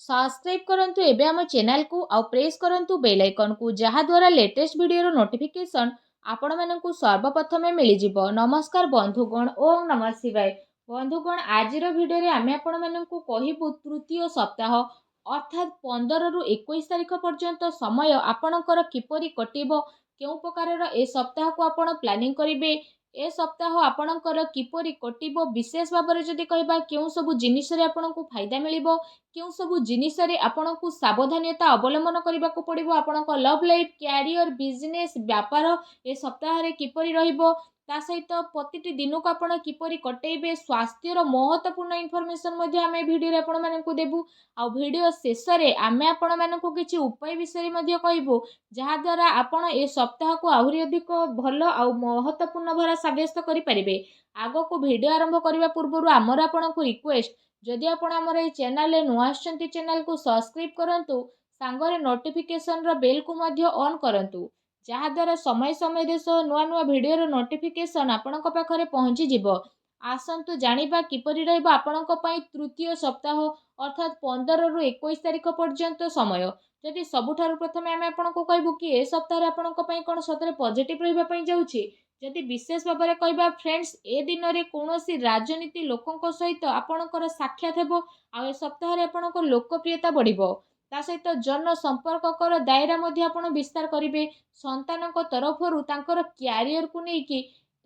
Subscribe करंतु एबे हम चैनल को आउ प्रेस करंतु बेल आइकन को जहा द्वारा लेटेस्ट वीडियो नोटिफिकेशन आपण मानकु सर्वप्रथमे मिली जिवो। नमस्कार बंधुगण, ओम नमः शिवाय। बंधुगण, आजिर वीडियो रे आमे आपण मानकु कहिबु तृतीय सप्ताह अर्थात 15 रु 21 तारिख पर्यंत समय आपणकर किपरि कटिबो, केउ प्रकारर ए सप्ताह को आपण प्लानिंग करिवे, ए सप्ताह आपणकर किपरि कटिबो, विशेष भाବରେ जदि कहबा केउ सब जिनिस रे आपणकु फायदा मिलिबो, केउ सब जिनिस रे आपणकु सावधानता अवलंबन करबाकू पड़िबो, आपणक लव लाइफ, कैरियर, बिजनेस, व्यापार ए सप्ताह रे किपरि रहिबो, ता सहित प्रतिटी दिन को आपण किपरि कटेइबे, स्वास्थ्यर महत्वपूर्ण इनफॉरमेशन मध्ये आमे वीडियो रे आपण मानकु देबु। आ वीडियो शेष रे आमे आपण मानकु किछि उपाय विषय मध्ये कहबो, जहा द्वारा आपण ए सप्ताह को आहुरी अधिक भल आ महत्वपूर्ण भरा साब्यस्त करि परिबे। आगो को वीडियो आरंभ करबा पूर्वरु हमर आपणकु रिक्वेस्ट, जदि आपण हमर ए चैनल रे नुआ आछंती चैनल को सब्सक्राइब करंतु, सांगरे नोटिफिकेशन रो बेल को मध्ये ऑन करंतु, जहा द्वारा समय समय देश नुआ नुआ वीडियो रो नोटिफिकेशन आपणक पाखरे पहुंची जिवो। आसंतु जानिबा किपरि रहइबो आपणक पई तृतीय सप्ताह अर्थात 15 रु 21 तारिख पर्यंत समय। जदि सबुठारु प्रथमे आमे आपणको कहबु कि ए सप्ताह रे आपणक पई कोन सतरे पॉजिटिव रहिबा पई जाउछि। जदि विशेष भाବରେ कहबा फ्रेंड्स, ए दिन रे कोनोसी राजनीति लोकंक सहित आपणकर साक्षात हेबो, आ ए सप्ताह रे आपणक लोकप्रियता बढ़िबो। ता सहित जन संपर्ककर दायरा मध्ये आपण विस्तार करिवे। संतानक तरफरु तांकर कैरियर को नै कि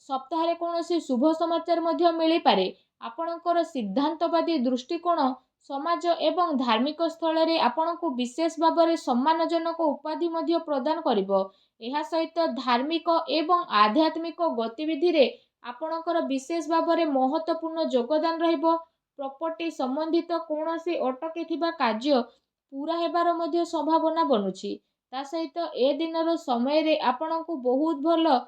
सप्ताह रे कोनोसी शुभ समाचार मध्ये मिली पारे। आपणकर सिद्धांतवादी दृष्टिकोण समाज एवं धार्मिक स्थल रे आपणको विशेष भाବରେ सम्मानजनक उपाधि मध्ये प्रदान करिवो। एहा सहित धार्मिक एवं आध्यात्मिक गतिविधि रे आपणकर विशेष भाବରେ महत्वपूर्ण योगदान रहिबो। प्रॉपर्टी संबंधित कोनोसी अटकी थिबा कार्य पूरा हेबार मध्ये संभावना बनुछि। ता सहित ए दिनर समय रे आपणको बहुत भलो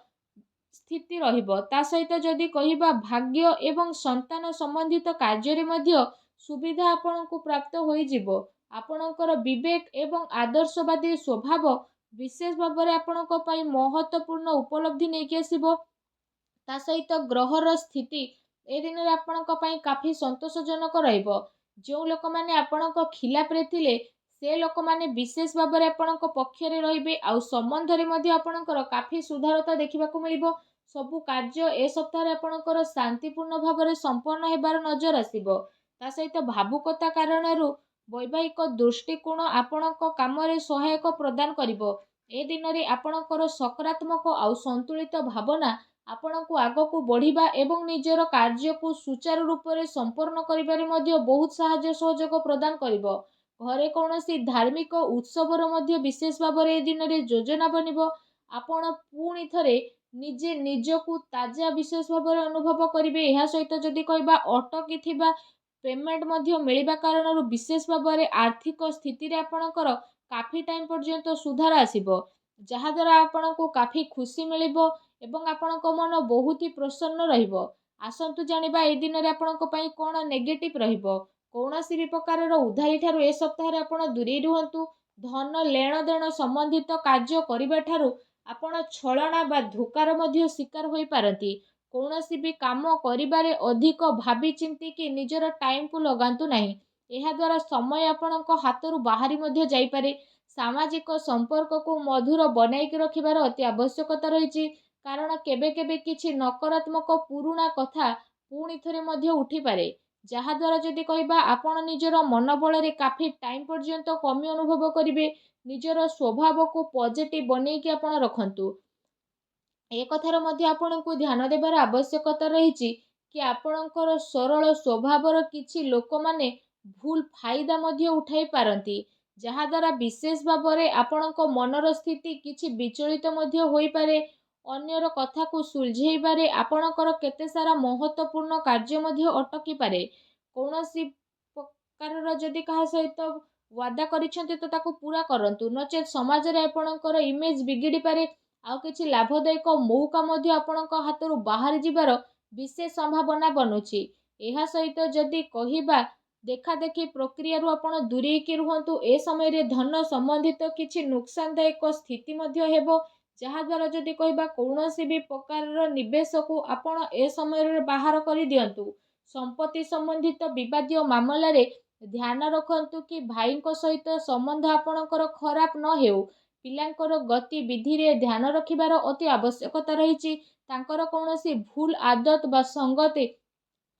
स्थिति रहिबो। ता सहित जदि कहिबा भाग्य एवं संतान संबंधित कार्य रे मध्ये सुविधा आपणको प्राप्त होई जिवो। आपणकर विवेक एवं आदर्शवादी स्वभाव विशेष भाବରେ आपणको पई महत्वपूर्ण उपलब्धि नै कि आसीबो। ता सहित ग्रहर स्थिति ए दिन रे आपणक पई काफी संतोषजनक रहिबो। जो लोक माने आपणक खिलाफ रे थिले से लोक माने विशेष भाବରେ आपणक पक्ष रे रहिबे, आ संबंध रे मध्ये आपणकर काफी सुधारता देखिबाकू मिलिबो। सबु कार्य ए सप्ताह रे आपणकर शांतिपूर्ण भाବରେ संपन्न हेबार नजर आसीबो। ता सहित भावुकता कारणरू वैवाहिक दृष्टिकोण आपणक काम रे सहायक प्रदान करिवो। ए दिन रे आपणकर सकारात्मक आ संतुलित भावना आपणको आगको बढ़िबा एवं निजर कार्य को सुचारू रूप रे संपन्न करिबारे मध्ये बहुत सहाय्य सहयोग प्रदान करिवो। घरे कोनोसी धार्मिक उत्सवर मध्ये विशेष भाବରେ ए दिन रे योजना बनिबो। आपण पुणी थरे निजे निजकु ताजा विशेष भाବରେ अनुभव करिवे। एहा सहित जदि कहबा अटकी थिबा पेमेंट मध्ये मिलिबा कारणरू विशेष भाବରେ आर्थिक स्थिति रे आपणकर काफी टाइम पर्यंत सुधार आसीबो, जहा द्वारा आपणको काफी खुशी मिलिबो एवं आपणक मन बहुत ही प्रसन्न रहिबो। आसंतु जानिबा ए दिन रे आपणक पई कोन नेगेटिव रहिबो। कोनोसी भी प्रकारर उधारी ठारू ए सप्ताह रे आपण दूरी रुहंतु। धन लेण देण संबंधित कार्य करिबा ठारू आपण छलना बा धोकार मध्ये शिकार होई पारंती। कोनोसी भी काम करिबारे अधिक भाबी चिंती कि निजर टाइम को लगांतु नाही। एहा द्वारा समय आपणक हातरू बाहरी मध्ये जाई पारे। सामाजिक संपर्क को मधुर बनाई के रखिबार अति आवश्यकता रहिछि, कारण केबे केबे किछि नकारात्मक पुरुणा कथा पुणी थरे मध्ये उठी पारे, जहा द्वारा जदि कहबा आपण निजर मनोबल रे काफी टाइम पर्यंत कमी अनुभव करिवे। निजर स्वभाव को पॉजिटिव बनै कि आपण रखंतु। ए कथार मध्ये आपणको ध्यान देबार आवश्यकता रहिछि कि आपणकर सरल स्वभावर किछि लोक माने भूल फायदा मध्ये उठाई पारंती, जहा द्वारा विशेष भाବରେ आपणक मनर स्थिति किछि विचलित मध्ये होई पारे। अन्यर कथा को सुलझेइबारे आपणकर केते सारा महत्वपूर्ण कार्य मध्ये अटकी पारे। कोनोसी प्रकारर जदि कहा सहित वादा करिसेंती तो ताको पूरा करंतु, नचेत समाज रे आपणकर इमेज बिगिड़ी पारे। आउ किछि लाभदायक मौका मध्ये आपणक हातरू बाहर जिबार विशेष संभावना बनुछि। एहा सहित जदि कहिबा देखा देखी प्रक्रिया रु आपण दूरी के रुहंतु। ए समय रे धन संबंधित किछि नुकसानदायक स्थिति मध्ये हेबो, जहा द्वारा जदि कहबा कोनोसी भी प्रकारर निवेश को आपण ए समय रे बाहर करि दियंतु। संपत्ति संबंधित विवादीय मामला रे ଧ୍ୟାନ ରଖନ୍ତୁ କି ଭାଇଙ୍କ ସହିତ ସମ୍ବନ୍ଧ ଆପଣଙ୍କର ଖରାପ ନ ହେଉ। ପିଲାଙ୍କର ଗତିବିଧିରେ ଧ୍ୟାନ ରଖିବାର ଅତି ଆବଶ୍ୟକତା ରହିଛି। ତାଙ୍କର କୌଣସି ଭୁଲ ଆଦତ ବା ସଙ୍ଗତି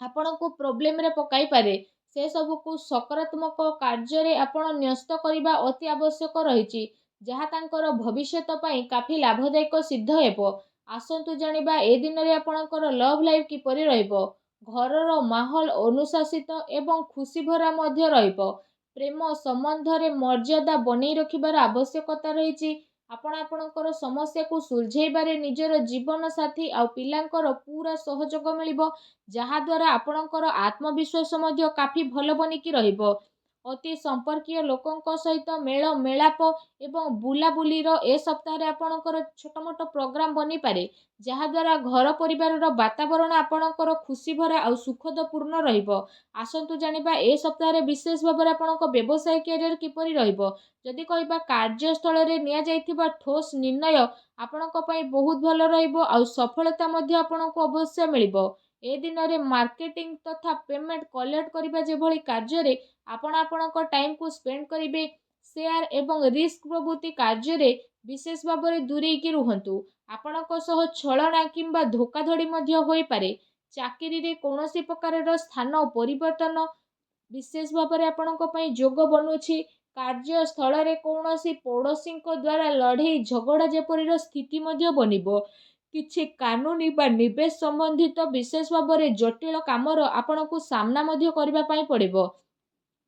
ଆପଣଙ୍କୁ ପ୍ରୋବ୍ଲେମରେ ପକାଇପାରେ। ସେସବୁକୁ ସକାରାତ୍ମକ କାର୍ଯ୍ୟରେ ଆପଣ ନ୍ୟସ୍ତ କରିବା ଅତି ଆବଶ୍ୟକ ରହିଛି, ଯାହା ତାଙ୍କର ଭବିଷ୍ୟତ ପାଇଁ କାଫି ଲାଭଦାୟକ ସିଦ୍ଧ ହେବ। ଆସନ୍ତୁ ଜାଣିବା ଏ ଦିନରେ ଆପଣଙ୍କର ଲଭ୍ ଲାଇଫ୍ କିପରି ରହିବ। ଘରର ମାହୋଲ ଅନୁଶାସିତ ଏବଂ ଖୁସିଭରା ମଧ୍ୟ ରହିବ। ପ୍ରେମ ସମ୍ବନ୍ଧରେ ମର୍ଯ୍ୟାଦା ବନେଇ ରଖିବାର ଆବଶ୍ୟକତା ରହିଛି। ଆପଣ ଆପଣଙ୍କର ସମସ୍ୟାକୁ ସୁଲଝେଇବାରେ ନିଜର ଜୀବନସାଥୀ ଆଉ ପିଲାଙ୍କର ପୁରା ସହଯୋଗ ମିଳିବ, ଯାହାଦ୍ୱାରା ଆପଣଙ୍କର ଆତ୍ମବିଶ୍ୱାସ ମଧ୍ୟ କାଫି ଭଲ ବନିକି ରହିବ। ଅତି ସମ୍ପର୍କୀୟ ଲୋକଙ୍କ ସହିତ ମେଳ ମେଳାପ ଏବଂ ବୁଲାବୁଲିର ଏ ସପ୍ତାହରେ ଆପଣଙ୍କର ଛୋଟ ମୋଟ ପ୍ରୋଗ୍ରାମ ବନିପାରେ, ଯାହାଦ୍ୱାରା ଘର ପରିବାରର ବାତାବରଣ ଆପଣଙ୍କର ଖୁସିଭରା ଆଉ ସୁଖଦପୂର୍ଣ୍ଣ ରହିବ। ଆସନ୍ତୁ ଜାଣିବା ଏ ସପ୍ତାହରେ ବିଶେଷ ଭାବରେ ଆପଣଙ୍କ ବ୍ୟବସାୟ କ୍ୟାରିୟର କିପରି ରହିବ। ଯଦି କହିବା କାର୍ଯ୍ୟସ୍ଥଳରେ ନିଆଯାଇଥିବା ଠୋସ୍ ନିର୍ଣ୍ଣୟ ଆପଣଙ୍କ ପାଇଁ ବହୁତ ଭଲ ରହିବ ଆଉ ସଫଳତା ମଧ୍ୟ ଆପଣଙ୍କୁ ଅବଶ୍ୟ ମିଳିବ। ଏ ଦିନରେ ମାର୍କେଟିଂ ତଥା ପେମେଣ୍ଟ କଲେକ୍ଟ କରିବା ଯେଭଳି କାର୍ଯ୍ୟରେ ଆପଣ ଆପଣଙ୍କ ଟାଇମକୁ ସ୍ପେଣ୍ଡ କରିବେ, ସେୟାର ଏବଂ ରିସ୍କ ପ୍ରଭୃତି କାର୍ଯ୍ୟରେ ବିଶେଷ ଭାବରେ ଦୂରେଇକି ରୁହନ୍ତୁ। ଆପଣଙ୍କ ସହ ଛଳନା କିମ୍ବା ଧୋକାଧଡ଼ି ମଧ୍ୟ ହୋଇପାରେ। ଚାକିରିରେ କୌଣସି ପ୍ରକାରର ସ୍ଥାନ ପରିବର୍ତ୍ତନ ବିଶେଷ ଭାବରେ ଆପଣଙ୍କ ପାଇଁ ଯୋଗ ବନୁଛି। କାର୍ଯ୍ୟସ୍ଥଳରେ କୌଣସି ପଡ଼ୋଶୀଙ୍କ ଦ୍ୱାରା ଲଢ଼େଇ ଝଗଡ଼ା ଯେପରିର ସ୍ଥିତି ମଧ୍ୟ ବନିବ। କିଛି କାନୁନି ବା ନିବେଶ ସମ୍ବନ୍ଧିତ ବିଶେଷ ଭାବରେ ଜଟିଳ କାମର ଆପଣଙ୍କୁ ସାମ୍ନା ମଧ୍ୟ କରିବା ପାଇଁ ପଡ଼ିବ।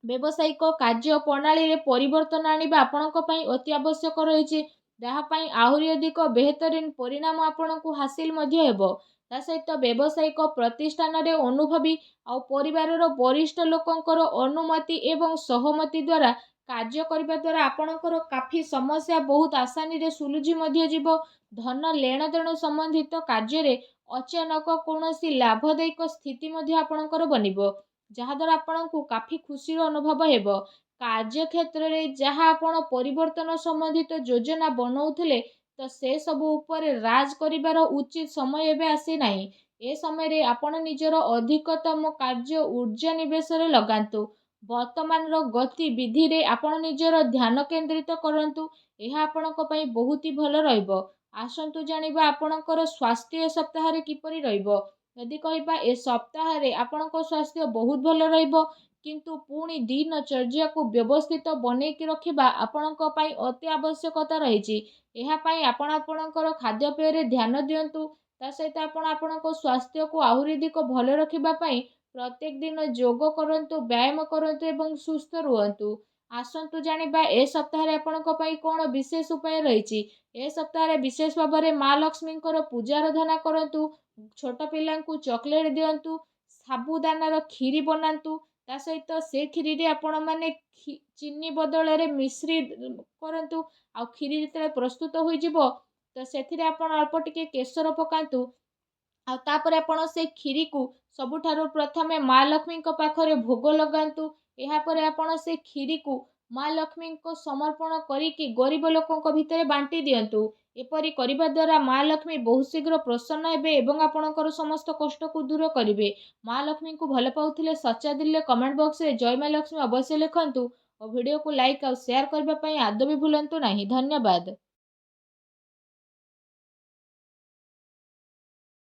ବ୍ୟବସାୟିକ କାର୍ଯ୍ୟ ପ୍ରଣାଳୀରେ ପରିବର୍ତ୍ତନ ଆଣିବା ଆପଣଙ୍କ ପାଇଁ ଅତି ଆବଶ୍ୟକ ରହିଛି, ଯାହା ପାଇଁ ଆହୁରି ଅଧିକ ବେହତରିନ ପରିଣାମ ଆପଣଙ୍କୁ ହାସିଲ ମଧ୍ୟ ହେବ। ତା ସହିତ ବ୍ୟବସାୟିକ ପ୍ରତିଷ୍ଠାନରେ ଅନୁଭବୀ ଆଉ ପରିବାରର ବରିଷ୍ଠ ଲୋକଙ୍କର ଅନୁମତି ଏବଂ ସହମତି ଦ୍ୱାରା କାର୍ଯ୍ୟ କରିବା ଦ୍ୱାରା ଆପଣଙ୍କର କାଫି ସମସ୍ୟା ବହୁତ ଆସାନୀରେ ସୁଲଝି ମଧ୍ୟ ଯିବ। ଧନ ଲେଣଦେଣ ସମ୍ବନ୍ଧିତ କାର୍ଯ୍ୟରେ ଅଚାନକ କୌଣସି ଲାଭଦାୟକ ସ୍ଥିତି ମଧ୍ୟ ଆପଣଙ୍କର ବନିବ, ଯାହାଦ୍ୱାରା ଆପଣଙ୍କୁ କାଫି ଖୁସିର ଅନୁଭବ ହେବ। କାର୍ଯ୍ୟକ୍ଷେତ୍ରରେ ଯାହା ଆପଣ ପରିବର୍ତ୍ତନ ସମ୍ବନ୍ଧିତ ଯୋଜନା ବନଉଥିଲେ, ତ ସେସବୁ ଉପରେ ରାଜ କରିବାର ଉଚିତ ସମୟ ଏବେ ଆସିନାହିଁ। ଏ ସମୟରେ ଆପଣ ନିଜର ଅଧିକତମ କାର୍ଯ୍ୟ ଊର୍ଜା ନିବେଶରେ ଲଗାନ୍ତୁ। ବର୍ତ୍ତମାନର ଗତିବିଧିରେ ଆପଣ ନିଜର ଧ୍ୟାନ କେନ୍ଦ୍ରିତ କରନ୍ତୁ। ଏହା ଆପଣଙ୍କ ପାଇଁ ବହୁତ ହି ଭଲ ରହିବ। ଆସନ୍ତୁ ଜାଣିବା ଆପଣଙ୍କର ସ୍ୱାସ୍ଥ୍ୟ ଏ ସପ୍ତାହରେ କିପରି ରହିବ। ଯଦି କହିବା ଏ ସପ୍ତାହରେ ଆପଣଙ୍କ ସ୍ୱାସ୍ଥ୍ୟ ବହୁତ ଭଲ ରହିବ, କିନ୍ତୁ ପୁଣି ଦିନଚର୍ଯ୍ୟାକୁ ବ୍ୟବସ୍ଥିତ ବନେଇକି ରଖିବା ଆପଣଙ୍କ ପାଇଁ ଅତି ଆବଶ୍ୟକତା ରହିଛି। ଏହା ପାଇଁ ଆପଣ ଆପଣଙ୍କର ଖାଦ୍ୟପେୟରେ ଧ୍ୟାନ ଦିଅନ୍ତୁ। ତା ସହିତ ଆପଣ ଆପଣଙ୍କ ସ୍ୱାସ୍ଥ୍ୟକୁ ଆହୁରି ଅଧିକ ଭଲ ରଖିବା ପାଇଁ ପ୍ରତ୍ୟେକ ଦିନ ଯୋଗ କରନ୍ତୁ, ବ୍ୟାୟାମ କରନ୍ତୁ ଏବଂ ସୁସ୍ଥ ରୁହନ୍ତୁ। ଆସନ୍ତୁ ଜାଣିବା ଏ ସପ୍ତାହରେ ଆପଣଙ୍କ ପାଇଁ କ'ଣ ବିଶେଷ ଉପାୟ ରହିଛି। ଏ ସପ୍ତାହରେ ବିଶେଷ ଭାବରେ ମା ଲକ୍ଷ୍ମୀଙ୍କର ପୂଜା ଆରାଧନା କରନ୍ତୁ, ଛୋଟ ପିଲାଙ୍କୁ ଚକୋଲେଟ୍ ଦିଅନ୍ତୁ, ସାବୁଦାନାର କ୍ଷୀରି ବନାନ୍ତୁ। ତା ସହିତ ସେ କ୍ଷୀରିରେ ଆପଣମାନେ ଚିନି ବଦଳରେ ମିଶ୍ରି କରନ୍ତୁ। ଆଉ କ୍ଷୀରି ଯେତେବେଳେ ପ୍ରସ୍ତୁତ ହୋଇଯିବ, ତ ସେଥିରେ ଆପଣ ଅଳ୍ପ ଟିକେ କେଶର ପକାନ୍ତୁ। ଆଉ ତାପରେ ଆପଣ ସେ କ୍ଷୀରିକୁ ସବୁଠାରୁ ପ୍ରଥମେ ମା ଲକ୍ଷ୍ମୀଙ୍କ ପାଖରେ ଭୋଗ ଲଗାନ୍ତୁ। ଏହାପରେ ଆପଣ ସେ କ୍ଷୀରିକୁ ମା ଲକ୍ଷ୍ମୀଙ୍କ ସମର୍ପଣ କରିକି ଗରିବ ଲୋକଙ୍କ ଭିତରେ ବାଣ୍ଟି ଦିଅନ୍ତୁ। ଏପରି କରିବା ଦ୍ୱାରା ମା ଲକ୍ଷ୍ମୀ ବହୁତ ଶୀଘ୍ର ପ୍ରସନ୍ନ ହେବେ ଏବଂ ଆପଣଙ୍କର ସମସ୍ତ କଷ୍ଟକୁ ଦୂର କରିବେ। ମା ଲକ୍ଷ୍ମୀଙ୍କୁ ଭଲ ପାଉଥିଲେ ସଚ୍ଚା ଦିଲରେ କମେଣ୍ଟ ବକ୍ସରେ ଜୟ ମା ଲକ୍ଷ୍ମୀ ଅବଶ୍ୟ ଲେଖନ୍ତୁ ଓ ଭିଡ଼ିଓକୁ ଲାଇକ୍ ଆଉ ସେୟାର କରିବା ପାଇଁ ଆଦୌ ବି ଭୁଲନ୍ତୁ ନାହିଁ। ଧନ୍ୟବାଦ।